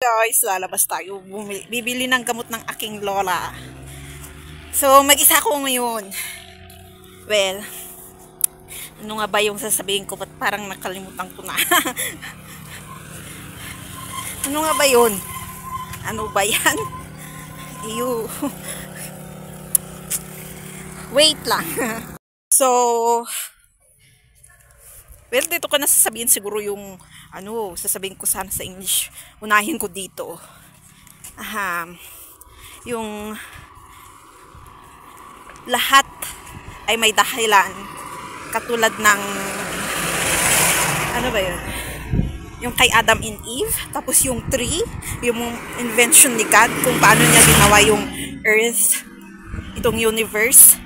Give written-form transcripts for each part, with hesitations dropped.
Guys, lalabas tayo. Bibili ng gamot ng aking lola. So, mag-isa ako ngayon. Well, ano nga ba yung sasabihin ko? Ba't parang nakalimutan ko na? Ano nga ba yun? Ano ba yan? Ew. Wait lang. So, well, dito ko na sasabihin siguro yung sasabihin ko sana sa English. Unahin ko dito. Yung lahat ay may dahilan. Katulad ng ano ba yun? Yung kay Adam and Eve, tapos yung tree, yung invention ni God, kung paano niya ginawa yung earth, itong universe.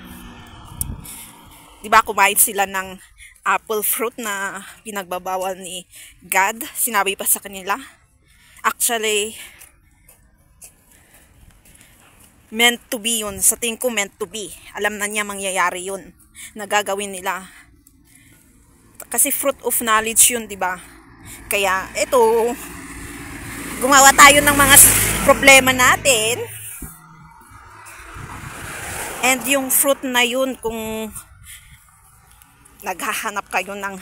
Diba kumain sila ng apple fruit na pinagbabawal ni God? Sinabi pa sa kanila. Actually, meant to be yun. Sa tingin ko, meant to be. Alam na niya mangyayari yun. Nagagawin nila. Kasi fruit of knowledge yun, diba? Kaya, ito, gumawa tayo ng mga problema natin. And yung fruit na yun, kung naghahanap kayo ng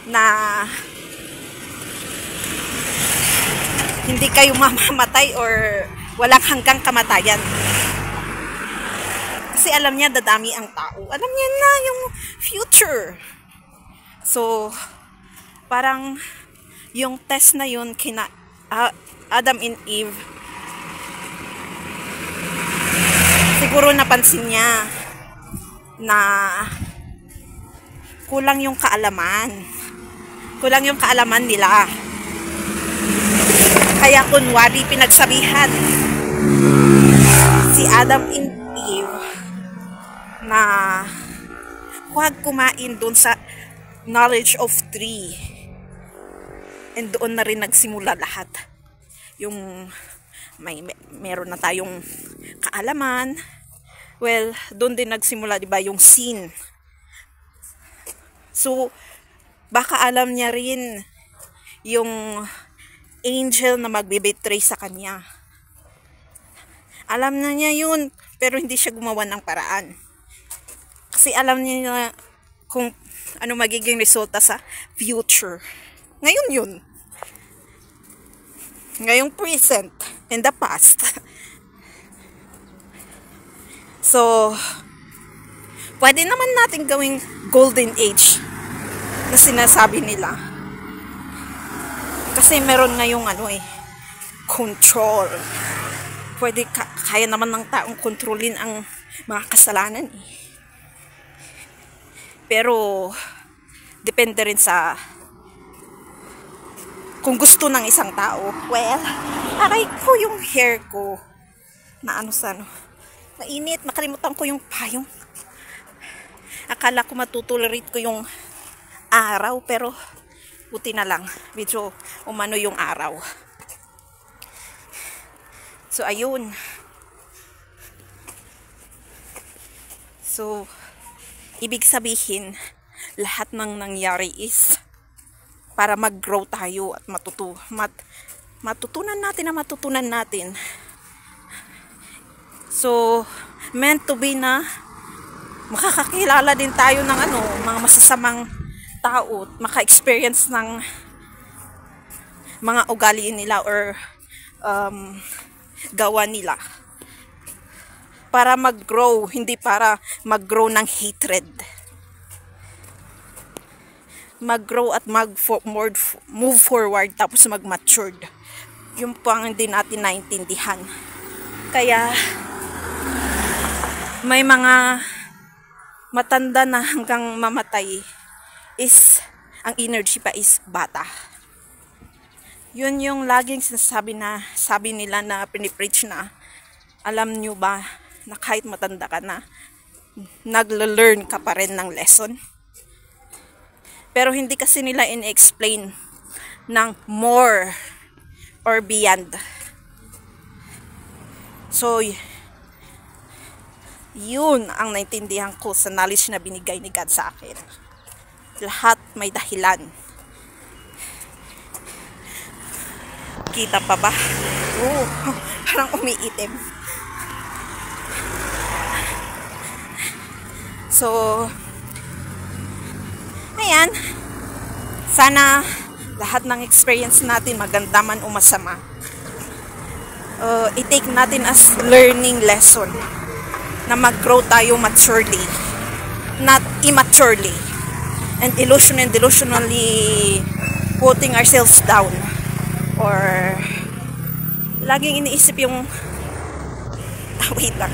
na hindi kayo mamamatay or walang hanggang kamatayan. Kasi alam niya dadami ang tao. Alam niya na yung future. So, parang yung test na yun kina Adam and Eve, siguro napansin niya na kulang yung kaalaman nila, kaya kunwari pinagsabihan si Adam and Eve na huwag kumain dun sa knowledge of tree, and doon na rin nagsimula lahat. Yung meron na tayong kaalaman. Well, doon din nagsimula, diba, yung sin. So, baka alam niya rin yung angel na magbibetray sa kanya. Alam na niya yun, pero hindi siya gumawa ng paraan. Kasi alam niya na kung ano magiging resulta sa future. Ngayon yun. Ngayong present and the past. So, pwede naman natin gawing golden age na sinasabi nila. Kasi meron ngayong control. Kaya naman ng taong kontrolin ang mga kasalanan eh. Pero, depende rin sa kung gusto ng isang tao. Well, aray ko yung hair ko na nainit, nakalimutan ko yung payong. Akala ko matutolerate ko yung araw, pero buti na lang, medyo umano yung araw. So, ayun. So, ibig sabihin, lahat ng nangyari is para mag-grow tayo at matutunan natin. So, meant to be na makakakilala din tayo ng mga masasamang tao, maka-experience ng mga ugali nila or gawa nila. Para mag-grow, hindi para mag-grow ng hatred. Mag-grow at move forward, tapos mag-matured. Yung po ang hindi natin naintindihan. Kaya, may mga matanda na hanggang mamatay is, ang energy pa is bata. Yun yung laging sabi nila na pinipreach na, alam nyo ba na kahit matanda ka na, nagla-learn ka pa rin ng lesson. Pero hindi kasi nila in-explain ng more or beyond. So, yun ang naintindihan ko sa knowledge na binigay ni God sa akin. Lahat may dahilan. Kita pa ba? Oo, parang umiitim. So, ayan. Sana lahat ng experience natin, maganda man o masama, i-take natin as learning lesson na mag-grow tayo maturely, not immaturely, and delusionally putting ourselves down, or laging iniisip yung wait lang,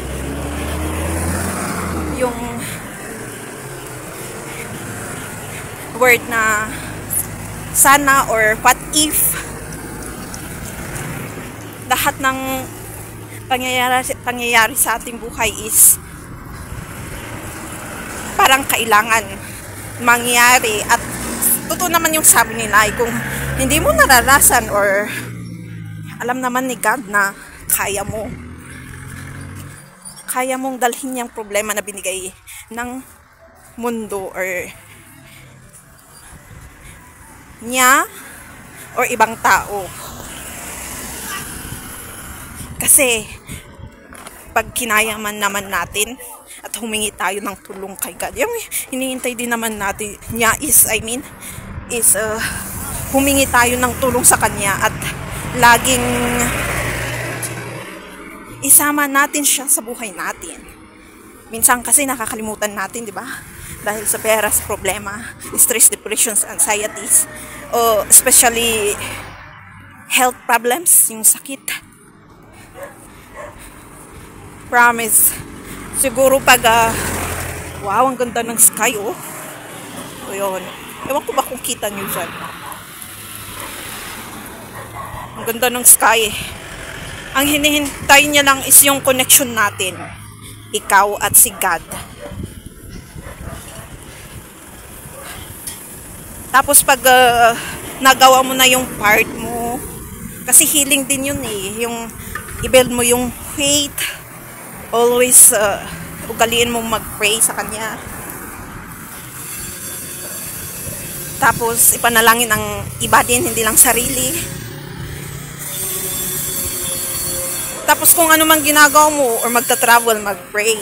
yung word na sana or what if. Lahat ng pangyayari sa ating buhay is parang kailangan mangyari, at totoo naman yung sabi nila ay kung hindi mo naranasan or alam naman ni God na kaya mong dalhin yung problema na binigay ng mundo or niya or ibang tao. Kasi pag kinayaman naman natin at humingi tayo ng tulong kay God, yung hinihintay din naman natin niya is humingi tayo ng tulong sa Kanya at laging isama natin siya sa buhay natin. Minsan kasi nakakalimutan natin, di ba? Dahil sa pera, sa problema, stress, depressions, anxieties, especially health problems, yung sakit. Promise. Siguro pag, wow, ang ganda ng sky, oh. So, yun. Ewan ko ba kung kita nyo dyan. Ang ganda ng sky. Ang hinihintay niya lang is yung connection natin. Ikaw at si God. Tapos pag nagawa mo na yung part mo, kasi healing din yun eh. Yung i-build mo yung faith. Always ugaliin mo mag-pray sa Kanya. Tapos ipanalangin ang iba din, hindi lang sarili. Tapos kung ano man ginagawa mo or magta-travel, mag-pray.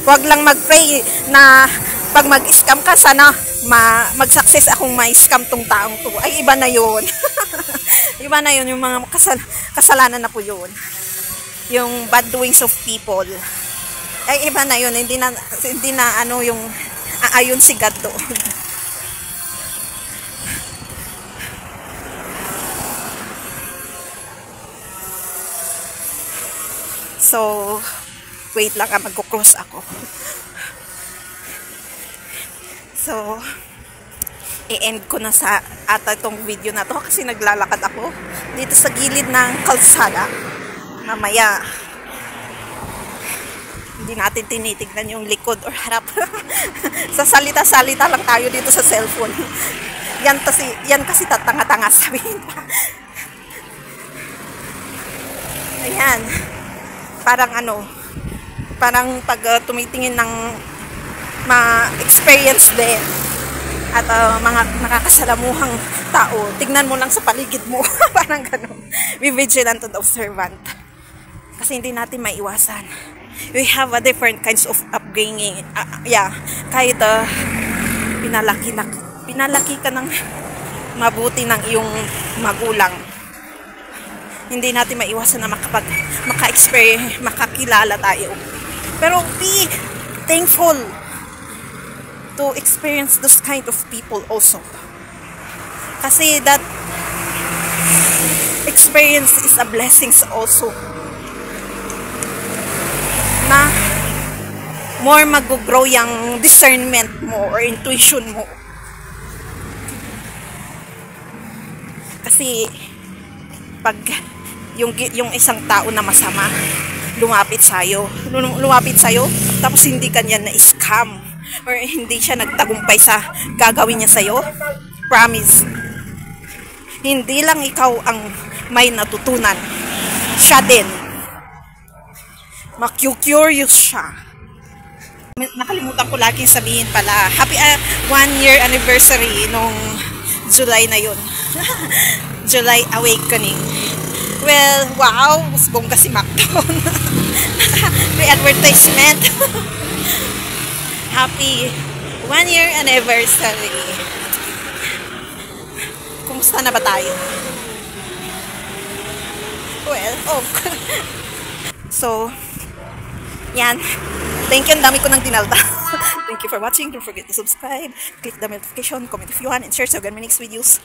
Huwag lang mag-pray na pag mag-scam ka, sana mag-success akong ma-scam tong taong to. Ay, iba na yun. Iba na yun, yung mga kasalanan na po yun. Yung bad doings of people. Ay, iba na yun. Hindi na ano yung aayon si God doon. So, wait lang, magko-cross ako. So, i-end ko na sa ata itong video na to kasi naglalakad ako dito sa gilid ng kalsada. Mamaya, hindi natin tinitignan yung likod or harap. Sa salita-salita lang tayo dito sa cellphone. Yan kasi tatanga-tanga sabihin pa. Ayan. Parang pag tumitingin ng ma-experience din at mga nakakasalamuhang tao, tignan mo lang sa paligid mo. Parang ganun. Be vigilant and observant. Kasi hindi natin maiwasan. We have a different kinds of upbringing. Kahit pinalaki ka ng mabuti ng iyong magulang, hindi natin maiwasan na makakilala tayo. Pero be thankful to experience those kind of people also. Kasi that experience is a blessing also. Na more mag-grow yung discernment mo or intuition mo. Kasi pag yung isang tao na masama lumapit sa'yo tapos hindi kanya na-scam or hindi siya nagtagumpay sa gagawin niya sa'yo, promise, hindi lang ikaw ang may natutunan, siya din. Maku-curious siya. Nakalimutan ko laging sabihin pala, happy 1 year anniversary nung July na yun. July Awakening. Well, wow, mas bongga si Macdon. May advertisement. Happy 1-year anniversary. Kumusta na ba tayo? Well, So, yan. Thank you, ang dami ko ng dinalda. Thank you for watching. Don't forget to subscribe, click the notification, comment if you want, and share so again my next videos.